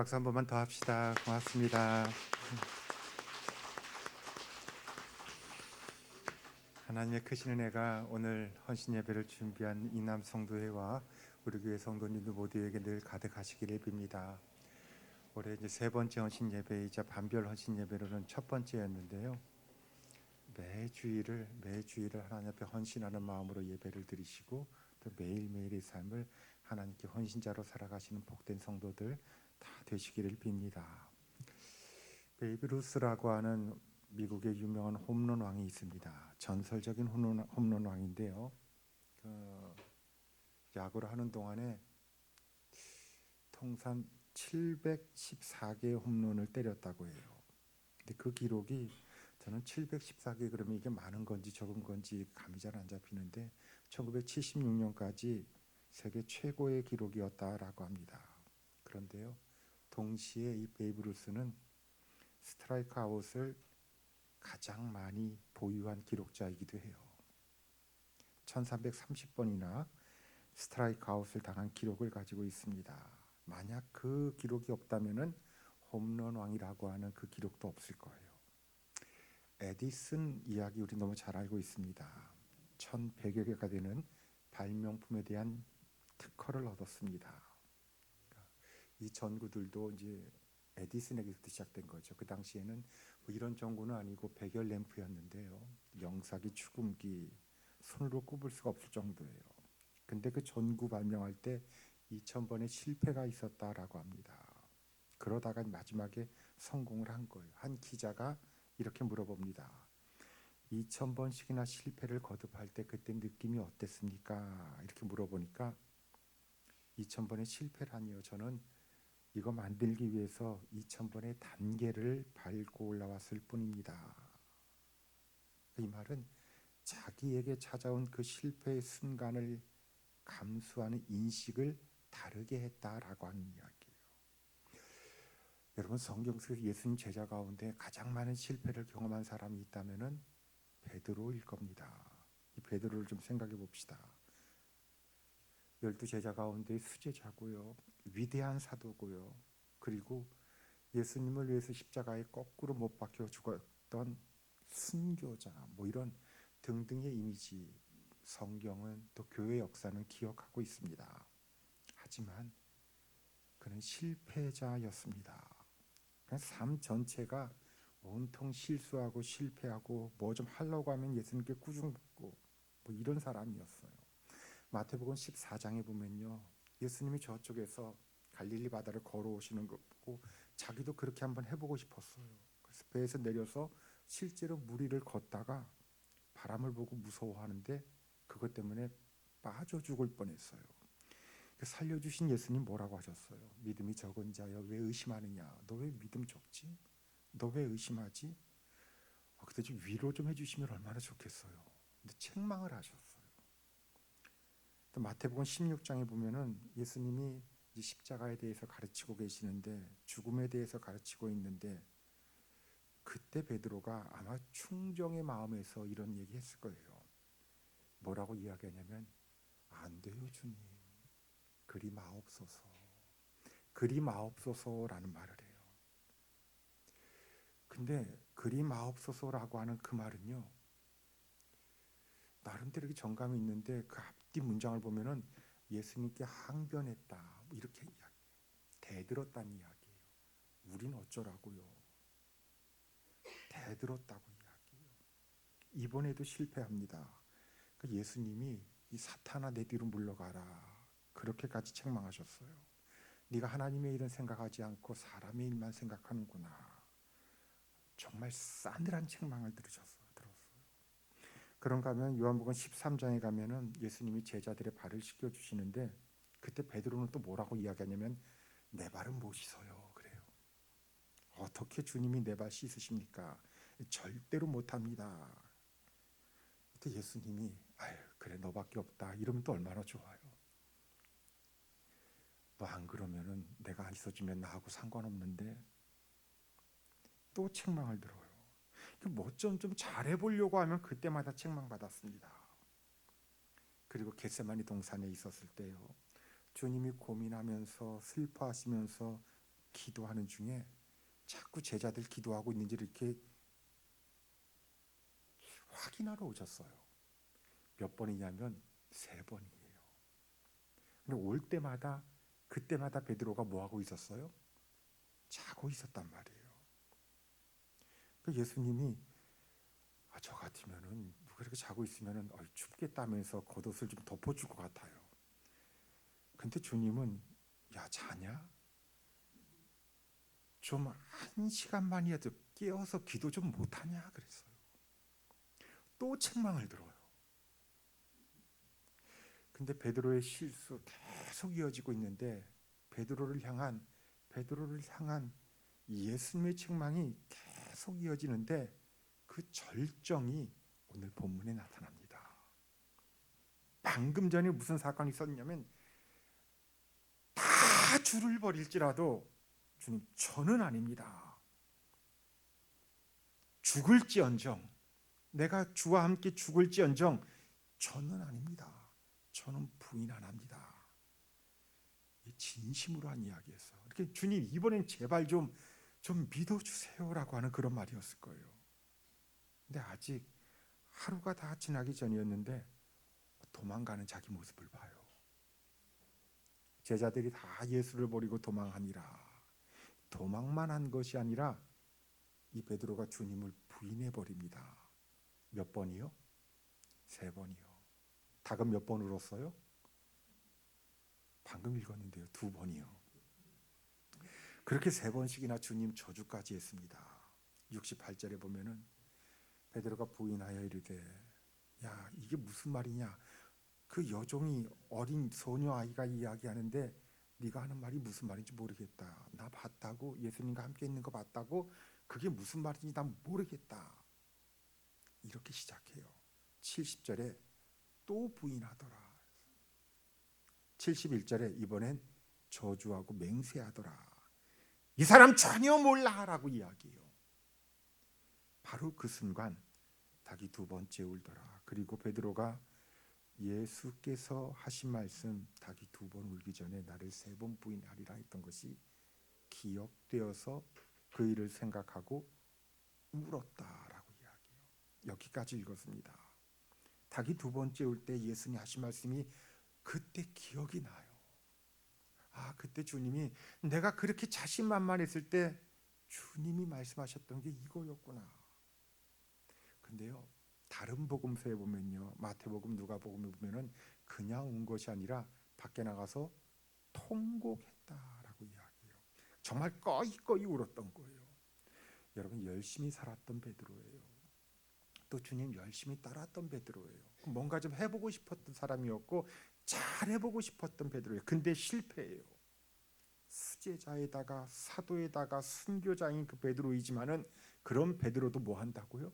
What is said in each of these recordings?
박수 한 번만 더 합시다. 고맙습니다. 하나님의 크신 은혜가 오늘 헌신 예배를 준비한 이남 성도회와 우리 교회 성도님들 모두에게 늘 가득하시기를 빕니다. 올해 이제 세 번째 헌신 예배이자 반별 헌신 예배로는 첫 번째였는데요. 매주일을 하나님 앞에 헌신하는 마음으로 예배를 드리시고 또 매일매일의 삶을 하나님께 헌신자로 살아가시는 복된 성도들 다 되시기를 빕니다. 베이브 루스라고 하는 미국의 유명한 홈런 왕이 있습니다. 전설적인 홈런 왕인데요. 야구를 하는 동안에 통산 714개의 홈런을 때렸다고 해요. 근데 그 기록이 저는 714개 그러면 이게 많은 건지 적은 건지 감이 잘 안 잡히는데 1976년까지 세계 최고의 기록이었다라고 합니다. 그런데요, 동시에 이 베이브 루스는 스트라이크 아웃을 가장 많이 보유한 기록자이기도 해요. 1330번이나 스트라이크 아웃을 당한 기록을 가지고 있습니다. 만약 그 기록이 없다면은 홈런 왕이라고 하는 그 기록도 없을 거예요. 에디슨 이야기 우리 너무 잘 알고 있습니다. 1100여 개가 되는 발명품에 대한 특허를 얻었습니다. 이 전구들도 이제 에디슨에게서 시작된 거죠. 그 당시에는 뭐 이런 전구는 아니고 백열 램프였는데요. 영사기, 축음기, 손으로 꼽을 수가 없을 정도예요. 근데 그 전구 발명할 때 2000번의 실패가 있었다라고 합니다. 그러다가 마지막에 성공을 한 거예요. 한 기자가 이렇게 물어봅니다. 2000번씩이나 실패를 거듭할 때 그때 느낌이 어땠습니까? 이렇게 물어보니까 2000번의 실패라니요. 저는 이거 만들기 위해서 2000번의 단계를 밟고 올라왔을 뿐입니다. 이 말은 자기에게 찾아온 그 실패의 순간을 감수하는 인식을 다르게 했다라고 하는 이야기예요. 여러분, 성경 속 예수님 제자 가운데 가장 많은 실패를 경험한 사람이 있다면은 베드로일 겁니다. 이 베드로를 좀 생각해 봅시다. 12 제자 가운데 수제자고요, 위대한 사도고요, 그리고 예수님을 위해서 십자가에 거꾸로 못 박혀 죽었던 순교자, 뭐 이런 등등의 이미지, 성경은 또 교회 역사는 기억하고 있습니다. 하지만 그는 실패자였습니다. 삶 전체가 온통 실수하고 실패하고 뭐 좀 하려고 하면 예수님께 꾸중받고 뭐 이런 사람이었어요. 마태복음 14장에 보면요, 예수님이 저쪽에서 갈릴리 바다를 걸어오시는 거 보고 자기도 그렇게 한번 해보고 싶었어요. 그래서 배에서 내려서 실제로 물 위를 걷다가 바람을 보고 무서워하는데 그것 때문에 빠져 죽을 뻔했어요. 살려주신 예수님 뭐라고 하셨어요? 믿음이 적은 자여 왜 의심하느냐? 너 왜 믿음 적지? 너 왜 의심하지? 그때 좀 위로 좀 해주시면 얼마나 좋겠어요. 근데 책망을 하셨어요. 또 마태복음 16장에 보면은 예수님이 이 십자가에 대해서 가르치고 계시는데, 죽음에 대해서 가르치고 있는데, 그때 베드로가 아마 충정의 마음에서 이런 얘기했을 거예요. 뭐라고 이야기하냐면, 안 돼요 주님, 그리 마옵소서, 그리 마옵소서라는 말을 해요. 근데 그리 마옵소서라고 하는 그 말은요, 나름대로 정감이 있는데 그 앞뒤 문장을 보면은 예수님께 항변했다, 뭐 이렇게 이야기, 대들었다는 이야기예요. 우린 어쩌라고요? 대들었다고 이야기해요. 이번에도 실패합니다. 그 예수님이 이 사탄아 내 뒤로 물러가라, 그렇게까지 책망하셨어요. 네가 하나님의 일은 생각하지 않고 사람의 일만 생각하는구나. 정말 싸늘한 책망을 들었어요. 그런가 하면 요한복음 13장에 가면은 예수님이 제자들의 발을 씻겨 주시는데, 그때 베드로는 또 뭐라고 이야기하냐면 내 발은 못 씻어요 그래요. 어떻게 주님이 내 발 씻으십니까? 절대로 못합니다. 그때 예수님이 아유 그래 너밖에 없다 이러면 또 얼마나 좋아요. 너 안 그러면은 내가 안 씻어주면 나하고 상관없는데, 또 책망을 들어요. 뭐 좀 잘해보려고 하면 그때마다 책망받았습니다. 그리고 겟세마니 동산에 있었을 때요, 주님이 고민하면서 슬퍼하시면서 기도하는 중에 자꾸 제자들 기도하고 있는지를 이렇게 확인하러 오셨어요. 몇 번이냐면 3번이에요. 근데 올 때마다 그때마다 베드로가 뭐 하고 있었어요? 자고 있었단 말이에요. 예수님이 저 같으면은 그렇게 자고 있으면은 춥겠다면서 겉옷을 좀 덮어줄 것 같아요. 근데 주님은 야 자냐? 좀 1시간만이라도 깨어서 기도 좀 못하냐 그랬어요. 또 책망을 들어요. 근데 베드로의 실수 계속 이어지고 있는데 베드로를 향한 예수님의 책망이 계속 이어지는데 그 절정이 오늘 본문에 나타납니다. 방금 전에 무슨 사건이 있었냐면 다 줄을 버릴지라도 주님 저는 아닙니다. 죽을지언정 내가 주와 함께 죽을지언정 저는 아닙니다. 저는 부인 안 합니다. 진심으로 한 이야기였어요. 이렇게 주님 이번엔 제발 좀 믿어주세요라고 하는 그런 말이었을 거예요. 근데 아직 하루가 다 지나기 전이었는데 도망가는 자기 모습을 봐요. 제자들이 다 예수를 버리고 도망하니라. 도망만 한 것이 아니라 이 베드로가 주님을 부인해 버립니다. 몇 번이요? 3번이요. 닭은 몇 번 울었어요? 방금 읽었는데요. 2번이요. 그렇게 3번씩이나 주님 저주까지 했습니다. 68절에 보면은 베드로가 부인하여 이르되 야 이게 무슨 말이냐? 그 여종이 어린 소녀 아이가 이야기하는데 네가 하는 말이 무슨 말인지 모르겠다. 나 봤다고 예수님과 함께 있는 거 봤다고 그게 무슨 말인지 난 모르겠다. 이렇게 시작해요. 70절에 또 부인하더라. 71절에 이번엔 저주하고 맹세하더라. 이 사람 전혀 몰라라고 이야기해요. 바로 그 순간 닭이 2번째 울더라. 그리고 베드로가 예수께서 하신 말씀 닭이 2번 울기 전에 나를 3번 부인하리라 했던 것이 기억되어서 그 일을 생각하고 울었다라고 이야기해요. 여기까지 읽었습니다. 닭이 2번째 울 때 예수님이 하신 말씀이 그때 기억이 나요. 그때 주님이 내가 그렇게 자신만만했을 때 주님이 말씀하셨던 게 이거였구나. 근데요 다른 복음서에 보면요 마태복음 누가복음에 보면은 그냥 운 것이 아니라 밖에 나가서 통곡했다라고 이야기해요. 정말 꺼이꺼이 울었던 거예요. 여러분 열심히 살았던 베드로예요. 또 주님 열심히 따랐던 베드로예요. 뭔가 좀 해보고 싶었던 사람이었고 잘 해보고 싶었던 베드로예요. 근데 실패해요. 수제자에다가 사도에다가 순교자인 그 베드로이지만은 그런 베드로도 뭐 한다고요?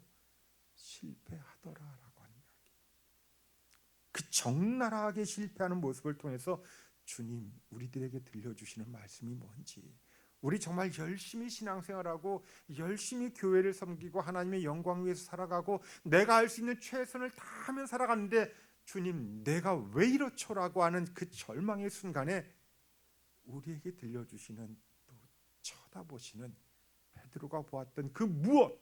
실패하더라라고 하는 이야기. 그 적나라하게 실패하는 모습을 통해서 주님 우리들에게 들려주시는 말씀이 뭔지, 우리 정말 열심히 신앙생활하고 열심히 교회를 섬기고 하나님의 영광 위해서 살아가고 내가 할 수 있는 최선을 다하며 살아가는데 주님 내가 왜 이렇죠라고 하는 그 절망의 순간에 우리에게 들려주시는 또 쳐다보시는 베드로가 보았던 그 무엇,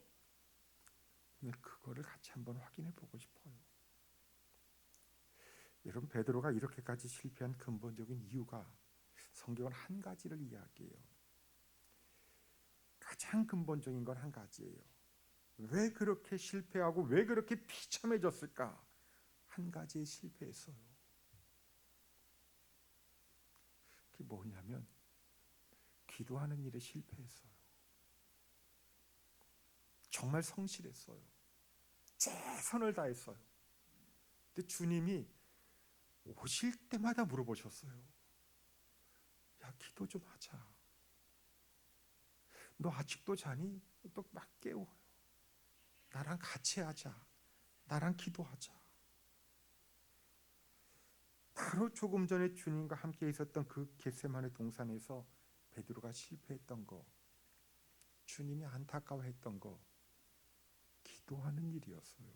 오늘 그거를 같이 한번 확인해 보고 싶어요. 여러분 베드로가 이렇게까지 실패한 근본적인 이유가 성경은 한 가지를 이야기해요. 가장 근본적인 건 한 가지예요. 왜 그렇게 실패하고 왜 그렇게 비참해졌을까? 한 가지에 실패했어요. 그게 뭐냐면 기도하는 일에 실패했어요. 정말 성실했어요. 최선을 다했어요. 근데 주님이 오실 때마다 물어보셨어요. 야 기도 좀 하자. 너 아직도 자니? 또 막 깨워요. 나랑 같이 하자. 나랑 기도하자. 바로 조금 전에 주님과 함께 있었던 그 겟세마네 동산에서 베드로가 실패했던 거, 주님이 안타까워했던 거, 기도하는 일이었어요.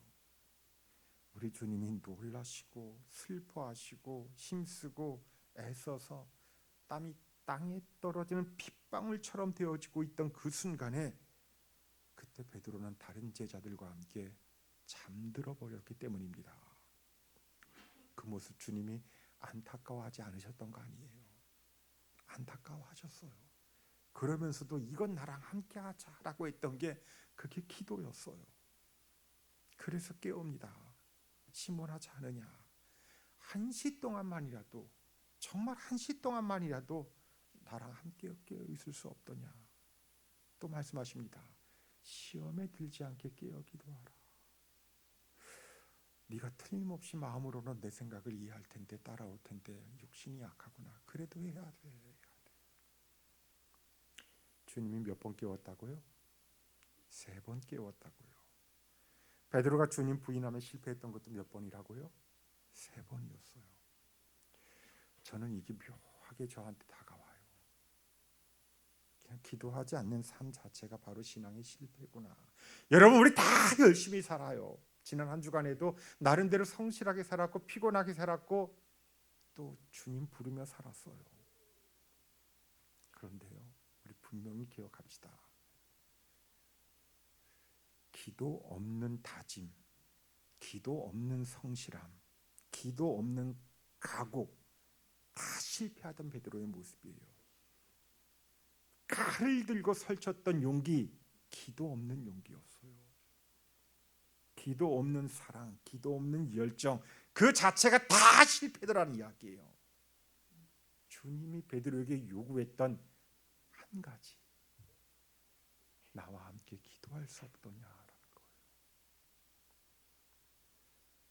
우리 주님이 놀라시고 슬퍼하시고 힘쓰고 애써서 땀이 땅에 떨어지는 핏방울처럼 되어지고 있던 그 순간에 그때 베드로는 다른 제자들과 함께 잠들어 버렸기 때문입니다. 그 모습 주님이 안타까워하지 않으셨던 거 아니에요. 안타까워하셨어요. 그러면서도 이건 나랑 함께 하자라고 했던 게 그게 기도였어요. 그래서 깨웁니다. 시몬하지 않으냐. 한시 동안만이라도, 정말 한시 동안만이라도 나랑 함께 깨어 있을 수 없더냐. 또 말씀하십니다. 시험에 들지 않게 깨어 기도하라. 네가 틀림없이 마음으로는 내 생각을 이해할 텐데, 따라올 텐데 육신이 약하구나. 그래도 해야 돼. 주님이 몇 번 깨웠다고요? 3번 깨웠다고요. 베드로가 주님 부인하며 실패했던 것도 몇 번이라고요? 3번이었어요. 저는 이게 묘하게 저한테 다가와요. 그냥 기도하지 않는 삶 자체가 바로 신앙의 실패구나. 여러분, 우리 다 열심히 살아요. 지난 한 주간에도 나름대로 성실하게 살았고 피곤하게 살았고 또 주님 부르며 살았어요. 그런데요, 우리 분명히 기억합시다. 기도 없는 다짐, 기도 없는 성실함, 기도 없는 각오, 다 실패하던 베드로의 모습이에요. 칼을 들고 설쳤던 용기, 기도 없는 용기였어요. 기도 없는 사랑, 기도 없는 열정, 그 자체가 다 실패더라는 이야기예요. 주님이 베드로에게 요구했던 한 가지, 나와 함께 기도할 수 없더냐라는 거예요.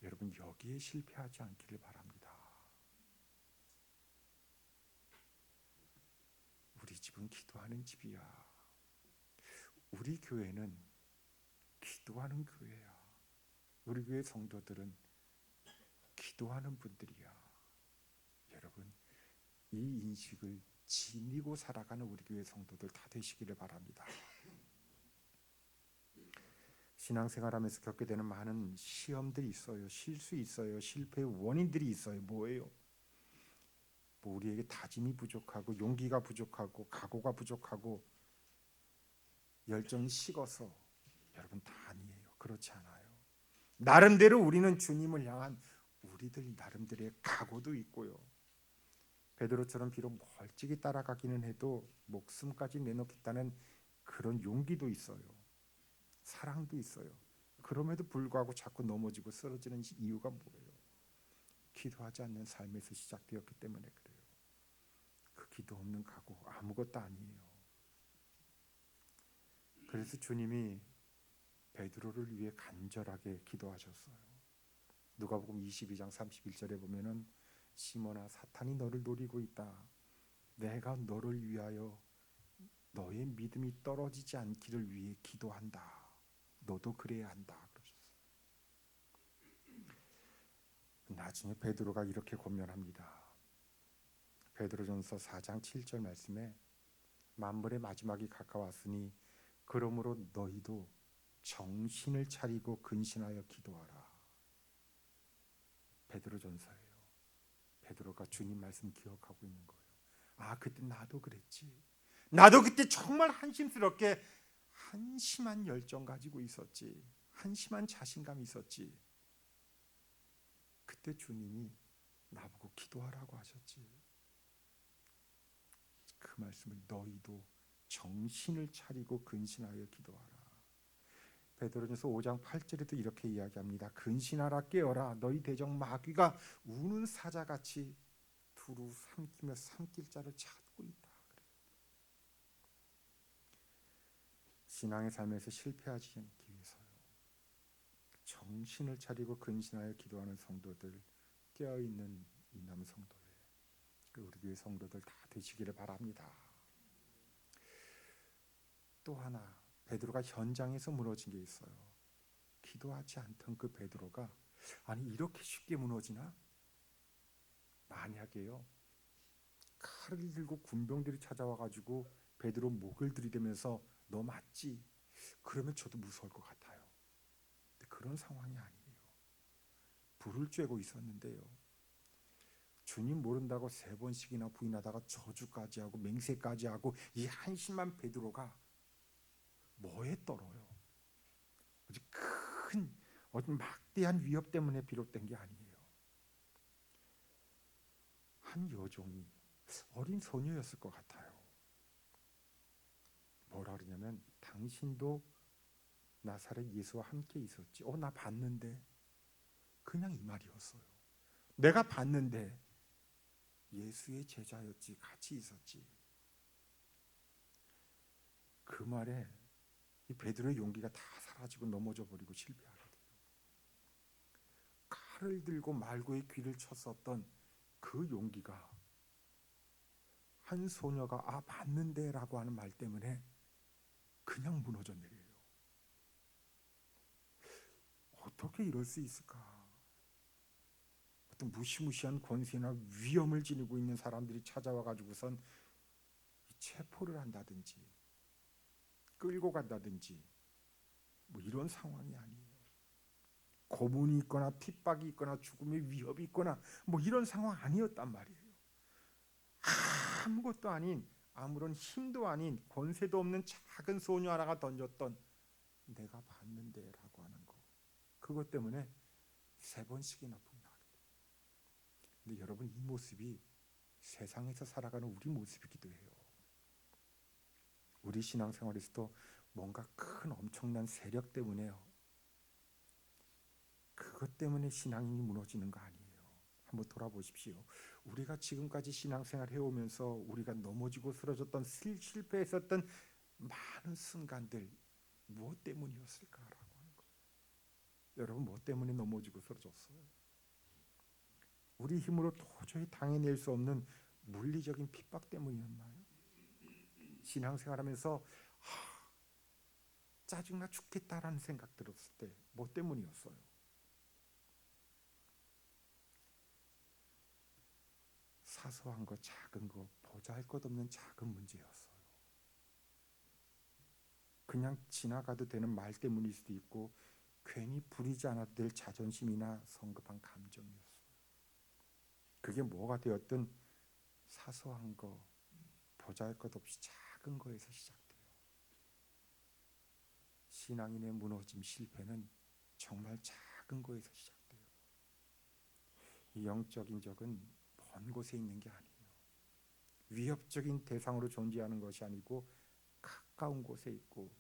여러분, 여기에 실패하지 않기를 바랍니다. 우리 집은 기도하는 집이야. 우리 교회는 기도하는 교회야. 우리 교회 성도들은 기도하는 분들이야. 여러분, 이 인식을 지니고 살아가는 우리 교회 성도들 다 되시기를 바랍니다. 신앙생활하면서 겪게 되는 많은 시험들이 있어요. 실수 있어요. 실패의 원인들이 있어요. 뭐예요? 우리에게 다짐이 부족하고 용기가 부족하고 각오가 부족하고 열정이 식어서. 여러분, 다 아니에요. 그렇지 않아요. 나름대로 우리는 주님을 향한 우리들 나름대로의 각오도 있고요. 베드로처럼 비록 멀찍이 따라가기는 해도 목숨까지 내놓겠다는 그런 용기도 있어요. 사랑도 있어요. 그럼에도 불구하고 자꾸 넘어지고 쓰러지는 이유가 뭐예요? 기도하지 않는 삶에서 시작되었기 때문에 그래요. 그 기도 없는 각오 아무것도 아니에요. 그래서 주님이 베드로를 위해 간절하게 기도하셨어요. 누가복음 22장 31절에 보면은 시몬아, 사탄이 너를 노리고 있다. 내가 너를 위하여 너의 믿음이 떨어지지 않기를 위해 기도한다. 너도 그래야 한다. 그러셨어요. 나중에 베드로가 이렇게 권면합니다. 베드로전서 4장 7절 말씀에 만물의 마지막이 가까웠으니 그러므로 너희도 정신을 차리고 근신하여 기도하라. 베드로전서예요. 베드로가 주님 말씀 기억하고 있는 거예요. 아, 그때 나도 그랬지. 나도 그때 정말 한심스럽게 한심한 열정 가지고 있었지. 한심한 자신감이 있었지. 그때 주님이 나보고 기도하라고 하셨지. 그 말씀을 너희도 정신을 차리고 근신하여 기도하라. 베드로전서 5장 8절에도 이렇게 이야기합니다. 근신하라, 깨어라. 너희 대적 마귀가 우는 사자같이 두루 삼키며 삼킬 자를 찾고 있다. 신앙의 삶에서 실패하지 않기 위해서요. 정신을 차리고 근신하여 기도하는 성도들, 깨어있는 이 남성도회, 우리 교회 성도들 다 되시기를 바랍니다. 또 하나, 베드로가 현장에서 무너진 게 있어요. 기도하지 않던 그 베드로가 아니 이렇게 쉽게 무너지나? 만약에요, 칼을 들고 군병들이 찾아와가지고 베드로 목을 들이대면서 너 맞지? 그러면 저도 무서울 것 같아요. 근데 그런 상황이 아니에요. 불을 쬐고 있었는데요, 주님 모른다고 3번씩이나 부인하다가 저주까지 하고 맹세까지 하고 이 한심한 베드로가 뭐에 떨어요? 아주 큰 어떤 막대한 위협 때문에 비롯된 게 아니에요. 한 여종이 어린 소녀였을 것 같아요. 뭐라 그러냐면 당신도 나사렛 예수와 함께 있었지. 나 봤는데. 그냥 이 말이었어요. 내가 봤는데 예수의 제자였지. 같이 있었지. 그 말에 이 베드로의 용기가 다 사라지고 넘어져 버리고 실패하게 돼요. 칼을 들고 말고의 귀를 쳤었던 그 용기가 한 소녀가 봤는데 라고 하는 말 때문에 그냥 무너져 내려요. 어떻게 이럴 수 있을까? 어떤 무시무시한 권세나 위험을 지니고 있는 사람들이 찾아와 가지고선 체포를 한다든지 끌고 간다든지 뭐 이런 상황이 아니에요. 고문이 있거나 핍박이 있거나 죽음의 위협이 있거나 뭐 이런 상황 아니었단 말이에요. 아무것도 아닌, 아무런 힘도 아닌, 권세도 없는 작은 소녀 하나가 던졌던 내가 봤는데 라고 하는 거, 그것 때문에 3번씩이나 부인하게 돼요. 근데 여러분, 이 모습이 세상에서 살아가는 우리 모습이기도 해요. 우리 신앙생활에서도 뭔가 큰 엄청난 세력 때문에요, 그것 때문에 신앙이 무너지는 거 아니에요. 한번 돌아보십시오. 우리가 지금까지 신앙생활 해오면서 우리가 넘어지고 쓰러졌던, 실패했었던 많은 순간들 무엇 때문이었을까라고 하는 거예요. 여러분, 무엇 때문에 넘어지고 쓰러졌어요? 우리 힘으로 도저히 당해낼 수 없는 물리적인 핍박 때문이었나요? 신앙생활하면서 짜증나 죽겠다라는 생각 들었을 때 뭐 때문이었어요? 사소한 거, 작은 거, 보잘것없는 작은 문제였어요. 그냥 지나가도 되는 말 때문일 수도 있고 괜히 부리지 않아도 될 자존심이나 성급한 감정이었어요. 그게 뭐가 되었든 사소한 거, 보잘것없이 작은 거에서 시작돼요. 신앙인의 무너짐, 실패는 정말 작은 거에서 시작돼요. 이 영적인 적은 먼 곳에 있는 게 아니에요. 위협적인 대상으로 존재하는 것이 아니고 가까운 곳에 있고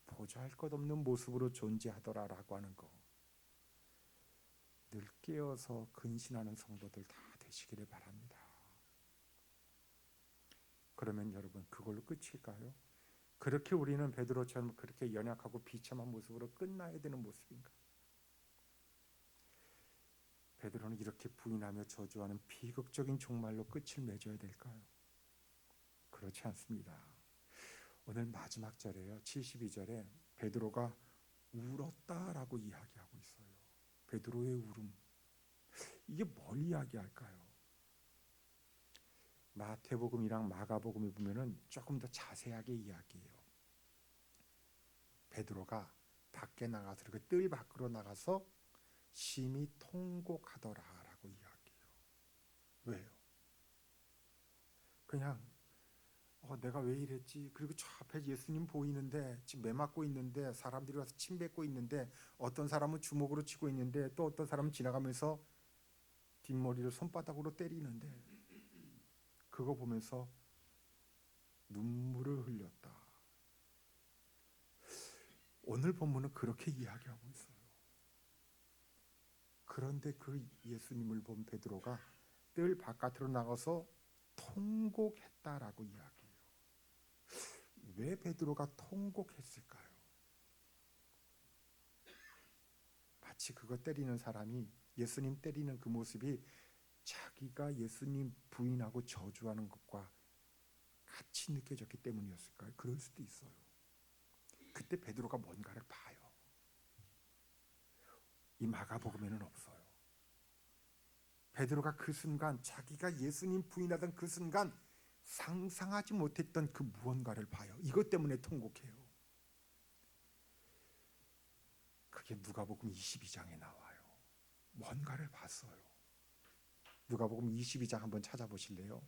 보잘것없는 모습으로 존재하더라라고 하는 거, 늘 깨어서 근신하는 성도들 다 되시기를 바랍니다. 그러면 여러분, 그걸로 끝일까요? 그렇게 우리는 베드로처럼 그렇게 연약하고 비참한 모습으로 끝나야 되는 모습인가? 베드로는 이렇게 부인하며 저주하는 비극적인 종말로 끝을 맺어야 될까요? 그렇지 않습니다. 오늘 마지막 절에요, 72절에 베드로가 울었다라고 이야기하고 있어요. 베드로의 울음, 이게 뭘 이야기할까요? 마태복음이랑 마가복음에 보면은 조금 더 자세하게 이야기해요. 베드로가 밖에 나가서, 이렇게 뜰 밖으로 나가서 심히 통곡하더라라고 이야기해요. 왜요? 그냥 내가 왜 이랬지? 그리고 저 앞에 예수님 보이는데 지금 매 맞고 있는데, 사람들이 와서 침 뱉고 있는데, 어떤 사람은 주먹으로 치고 있는데, 또 어떤 사람은 지나가면서 뒷머리를 손바닥으로 때리는데, 그거 보면서 눈물을 흘렸다. 오늘 본문은 그렇게 이야기하고 있어요. 그런데 그 예수님을 본 베드로가 뜰 바깥으로 나가서 통곡했다라고 이야기해요. 왜 베드로가 통곡했을까요? 마치 그거 때리는 사람이, 예수님 때리는 그 모습이 자기가 예수님 부인하고 저주하는 것과 같이 느껴졌기 때문이었을까요? 그럴 수도 있어요. 그때 베드로가 뭔가를 봐요. 이 마가복음에는 없어요. 베드로가 그 순간, 자기가 예수님 부인하던 그 순간 상상하지 못했던 그 무언가를 봐요. 이것 때문에 통곡해요. 그게 누가복음 22장에 나와요. 뭔가를 봤어요. 누가복음 22장 한번 찾아보실래요?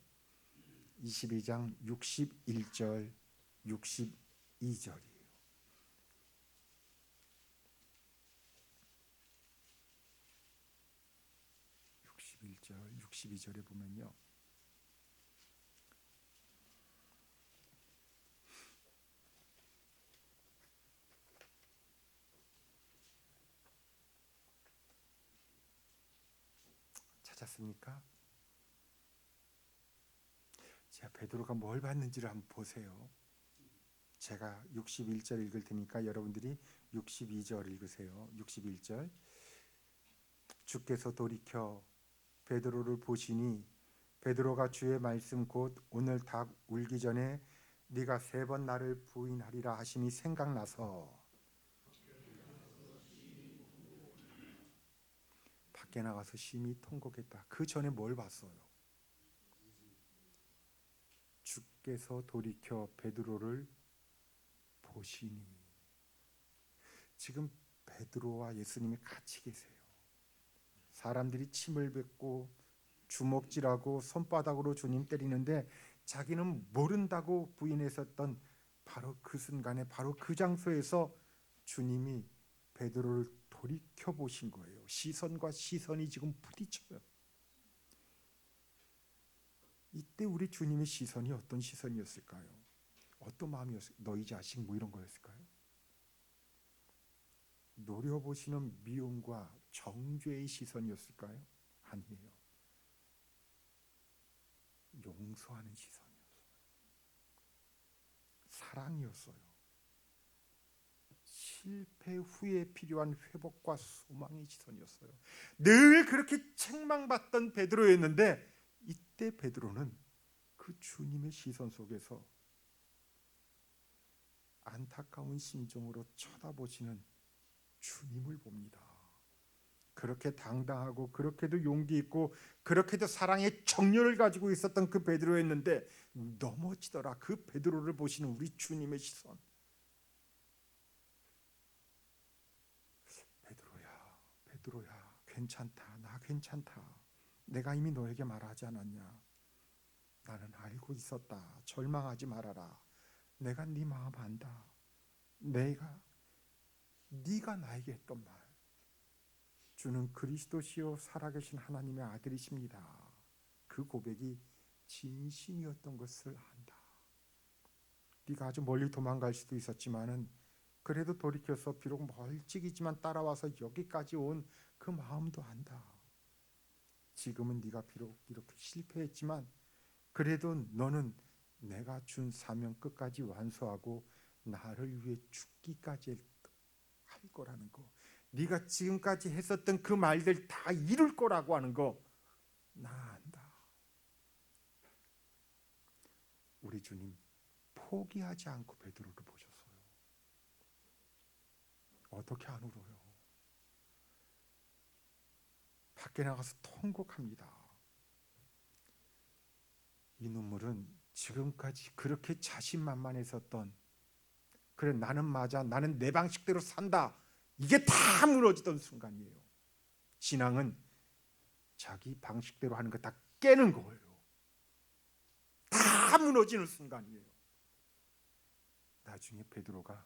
22장 61절 62절이에요. 61절 62절에 보면요, 찾았습니까? 자, 베드로가 뭘 받는지를 한번 보세요. 제가 61절 읽을 테니까 여러분들이 62절 읽으세요. 61절. 주께서 돌이켜 베드로를 보시니 베드로가 주의 말씀 곧 오늘 닭 울기 전에 네가 3번 나를 부인하리라 하시니 생각나서 밖에 나가서 심히 통곡했다. 그 전에 뭘 봤어요? 주께서 돌이켜 베드로를 보시니. 지금 베드로와 예수님이 같이 계세요. 사람들이 침을 뱉고 주먹질하고 손바닥으로 주님 때리는데 자기는 모른다고 부인했었던 바로 그 순간에, 바로 그 장소에서 주님이 베드로를 돌이켜 보신 거예요. 시선과 시선이 지금 부딪혀요. 이때 우리 주님의 시선이 어떤 시선이었을까요? 어떤 마음이었을까요? 너희 자식 뭐 이런 거였을까요? 노려보시는 미움과 정죄의 시선이었을까요? 아니에요. 용서하는 시선이었어요. 사랑이었어요. 실패 후에 필요한 회복과 소망의 시선이었어요. 늘 그렇게 책망받던 베드로였는데 이때 베드로는 그 주님의 시선 속에서 안타까운 심정으로 쳐다보시는 주님을 봅니다. 그렇게 당당하고 그렇게도 용기 있고 그렇게도 사랑의 정열을 가지고 있었던 그 베드로였는데 넘어지더라. 그 베드로를 보시는 우리 주님의 시선. 베드로야, 베드로야, 괜찮다. 나 괜찮다. 내가 이미 너에게 말하지 않았냐? 나는 알고 있었다. 절망하지 말아라. 내가 네 마음 안다. 네가 나에게 했던 말. 주는 그리스도시요 살아계신 하나님의 아들이십니다. 그 고백이 진심이었던 것을 안다. 네가 아주 멀리 도망갈 수도 있었지만은 그래도 돌이켜서 비록 멀찍이지만 따라와서 여기까지 온 그 마음도 안다. 지금은 네가 비록 이렇게 실패했지만 그래도 너는 내가 준 사명 끝까지 완수하고 나를 위해 죽기까지 할 거라는 거. 네가 지금까지 했었던 그 말들 다 이룰 거라고 하는 거 나 안다. 우리 주님 포기하지 않고 베드로를 보셨어요. 어떻게 안 울어요? 밖에 나가서 통곡합니다. 이 눈물은 지금까지 그렇게 자신만만했었던, 그래 나는 맞아, 나는 내 방식대로 산다, 이게 다 무너지던 순간이에요. 신앙은 자기 방식대로 하는 거 다 깨는 거예요. 다 무너지는 순간이에요. 나중에 베드로가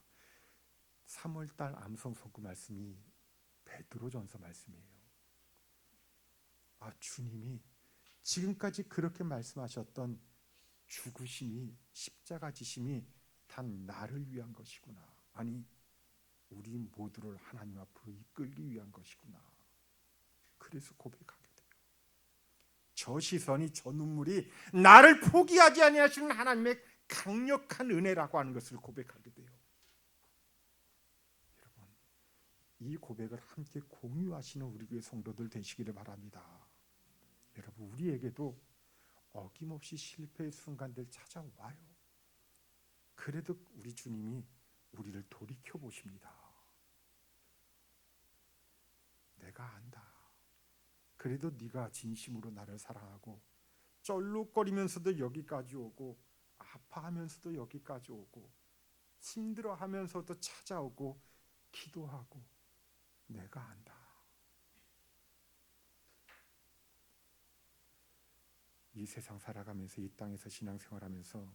3월달 암송 선고 말씀이 베드로전서 말씀이에요. 아, 주님이 지금까지 그렇게 말씀하셨던 죽으심이, 십자가 지심이 단 나를 위한 것이구나. 아니, 우리 모두를 하나님 앞으로 이끌기 위한 것이구나. 그래서 고백하게 돼요. 저 시선이, 저 눈물이 나를 포기하지 아니하시는 하나님의 강력한 은혜라고 하는 것을 고백하게 돼요. 여러분, 이 고백을 함께 공유하시는 우리 교회 성도들 되시기를 바랍니다. 여러분, 우리에게도 어김없이 실패의 순간들 찾아와요. 그래도 우리 주님이 우리를 돌이켜 보십니다. 내가 안다. 그래도 네가 진심으로 나를 사랑하고 쩔룩거리면서도 여기까지 오고 아파하면서도 여기까지 오고 힘들어하면서도 찾아오고 기도하고 내가 안다. 이 세상 살아가면서 이 땅에서 신앙생활하면서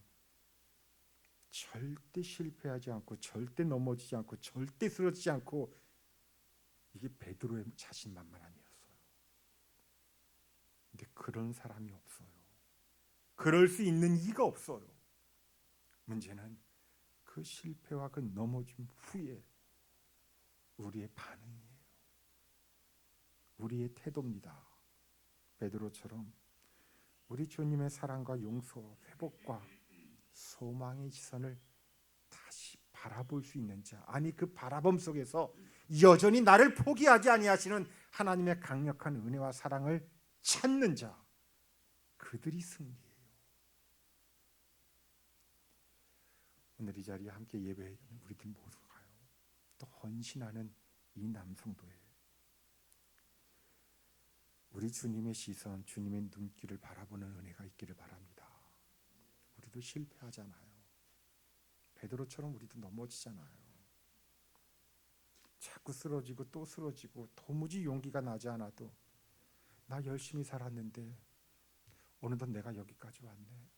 절대 실패하지 않고 절대 넘어지지 않고 절대 쓰러지지 않고 이게 베드로의 자신만만함이었어요. 근데 그런 사람이 없어요. 그럴 수 있는 이가 없어요. 문제는 그 실패와 그 넘어짐 후에 우리의 반응이에요. 우리의 태도입니다. 베드로처럼 우리 주님의 사랑과 용서, 회복과 소망의 시선을 다시 바라볼 수 있는 자, 아니 그 바라봄 속에서 여전히 나를 포기하지 아니하시는 하나님의 강력한 은혜와 사랑을 찾는 자, 그들이 승리해요. 오늘 이 자리에 함께 예배해 주는 우리들 모두가요, 또 헌신하는 이 남성도에 우리 주님의 시선, 주님의 눈길을 바라보는 은혜가 있기를 바랍니다. 우리도 실패하잖아요. 베드로처럼 우리도 넘어지잖아요. 자꾸 쓰러지고 또 쓰러지고 도무지 용기가 나지 않아도 나 열심히 살았는데 어느덧 내가 여기까지 왔네.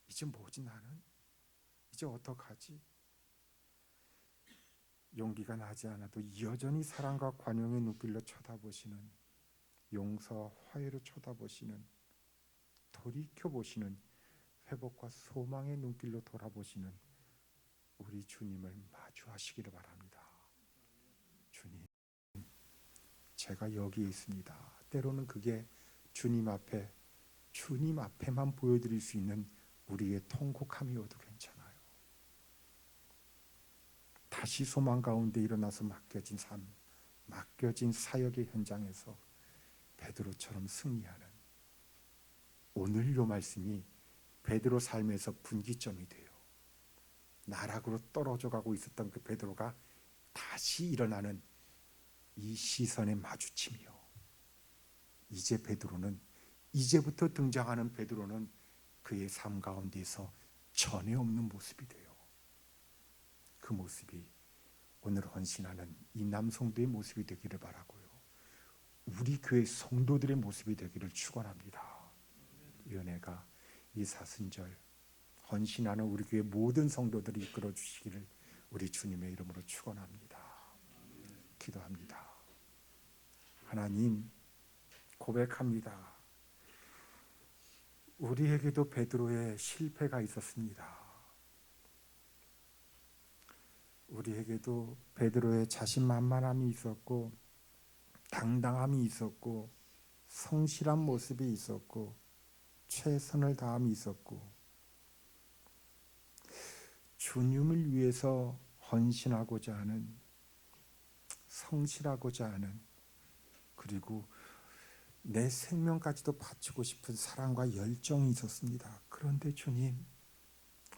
이제 뭐지 나는? 이제 어떡하지? 용기가 나지 않아도 여전히 사랑과 관용의 눈길로 쳐다보시는, 용서, 화해로 쳐다보시는, 돌이켜보시는, 회복과 소망의 눈길로 돌아보시는 우리 주님을 마주하시기를 바랍니다. 주님, 제가 여기 있습니다. 때로는 그게 주님 앞에만 보여드릴 수 있는 우리의 통곡함이어도 괜찮아요. 다시 소망 가운데 일어나서 맡겨진 삶, 맡겨진 사역의 현장에서 베드로처럼 승리하는 오늘 요 말씀이 베드로 삶에서 분기점이 돼요. 나락으로 떨어져 가고 있었던 그 베드로가 다시 일어나는 이 시선의 마주침이요. 이제부터 등장하는 베드로는 그의 삶 가운데서 전에 없는 모습이 돼요. 그 모습이 오늘 헌신하는 이 남성도의 모습이 되기를 바라고요. 우리 교회 성도들의 모습이 되기를 축원합니다. 이 은혜가 이 사순절 헌신하는 우리 교회 모든 성도들이 이끌어 주시기를 우리 주님의 이름으로 축원합니다. 기도합니다. 하나님, 고백합니다. 우리에게도 베드로의 실패가 있었습니다. 우리에게도 베드로의 자신만만함이 있었고, 당당함이 있었고, 성실한 모습이 있었고, 최선을 다함이 있었고, 주님을 위해서 헌신하고자 하는, 성실하고자 하는, 그리고 내 생명까지도 바치고 싶은 사랑과 열정이 있었습니다. 그런데 주님,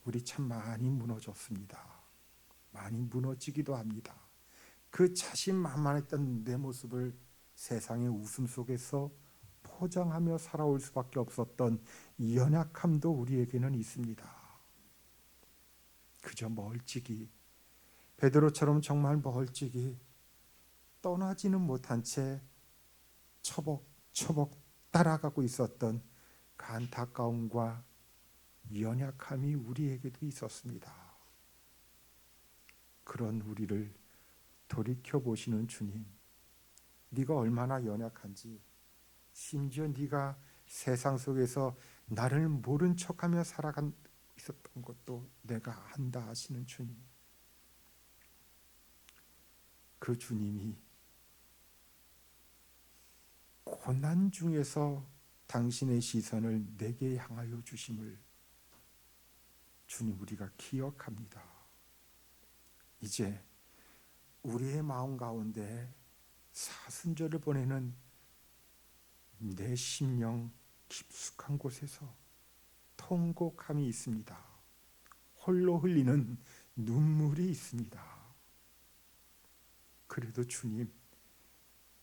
우리 참 많이 무너졌습니다. 많이 무너지기도 합니다. 그 자신만만했던 내 모습을 세상의 웃음 속에서 포장하며 살아올 수밖에 없었던 연약함도 우리에게는 있습니다. 그저 멀찍이, 베드로처럼 정말 멀찍이 떠나지는 못한 채 처벅처벅 따라가고 있었던 그 안타까움과 연약함이 우리에게도 있었습니다. 그런 우리를 돌이켜보시는 주님, 네가 얼마나 연약한지, 심지어 네가 세상 속에서 나를 모른 척하며 살아간 있었던 것도 내가 안다 하시는 주님, 그 주님이 고난 중에서 당신의 시선을 내게 향하여 주심을 주님 우리가 기억합니다. 이제 우리의 마음 가운데 사순절을 보내는 내 심령 깊숙한 곳에서 통곡함이 있습니다. 홀로 흘리는 눈물이 있습니다. 그래도 주님,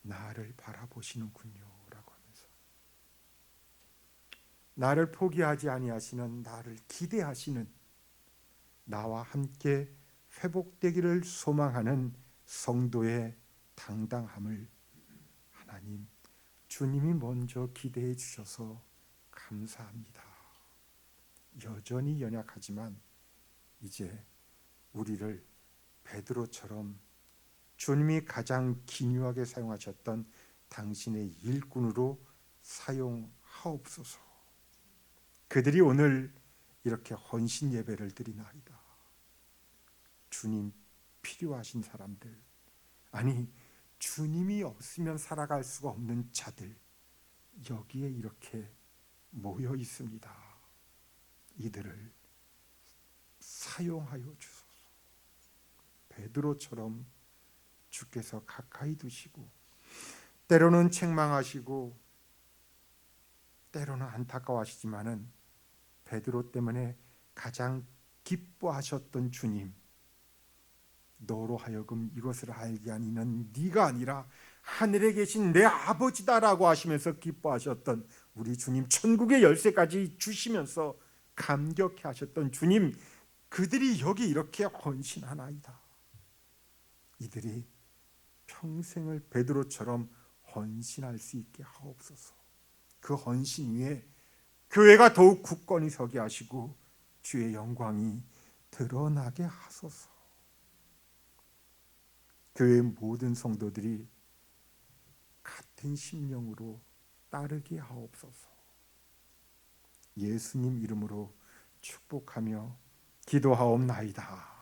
나를 바라보시는군요 라고 하면서 나를 포기하지 아니하시는, 나를 기대하시는, 나와 함께 회복되기를 소망하는 성도의 당당함을 하나님, 주님이 먼저 기대해 주셔서 감사합니다. 여전히 연약하지만 이제 우리를 베드로처럼 주님이 가장 기묘하게 사용하셨던 당신의 일꾼으로 사용하옵소서. 그들이 오늘 이렇게 헌신 예배를 드리나이다. 주님 필요하신 사람들, 아니 주님이 없으면 살아갈 수가 없는 자들, 여기에 이렇게 모여 있습니다. 이들을 사용하여 주소서. 베드로처럼 주께서 가까이 두시고, 때로는 책망하시고 때로는 안타까워하시지만은 베드로 때문에 가장 기뻐하셨던 주님, 너로 하여금 이것을 알게 하는 이는 네가 아니라 하늘에 계신 내 아버지다라고 하시면서 기뻐하셨던 우리 주님, 천국의 열쇠까지 주시면서 감격해 하셨던 주님, 그들이 여기 이렇게 헌신하나이다. 이들이 평생을 베드로처럼 헌신할 수 있게 하옵소서. 그 헌신 위에 교회가 더욱 굳건히 서게 하시고 주의 영광이 드러나게 하소서. 교회의 모든 성도들이 같은 심령으로 따르게 하옵소서. 예수님 이름으로 축복하며 기도하옵나이다.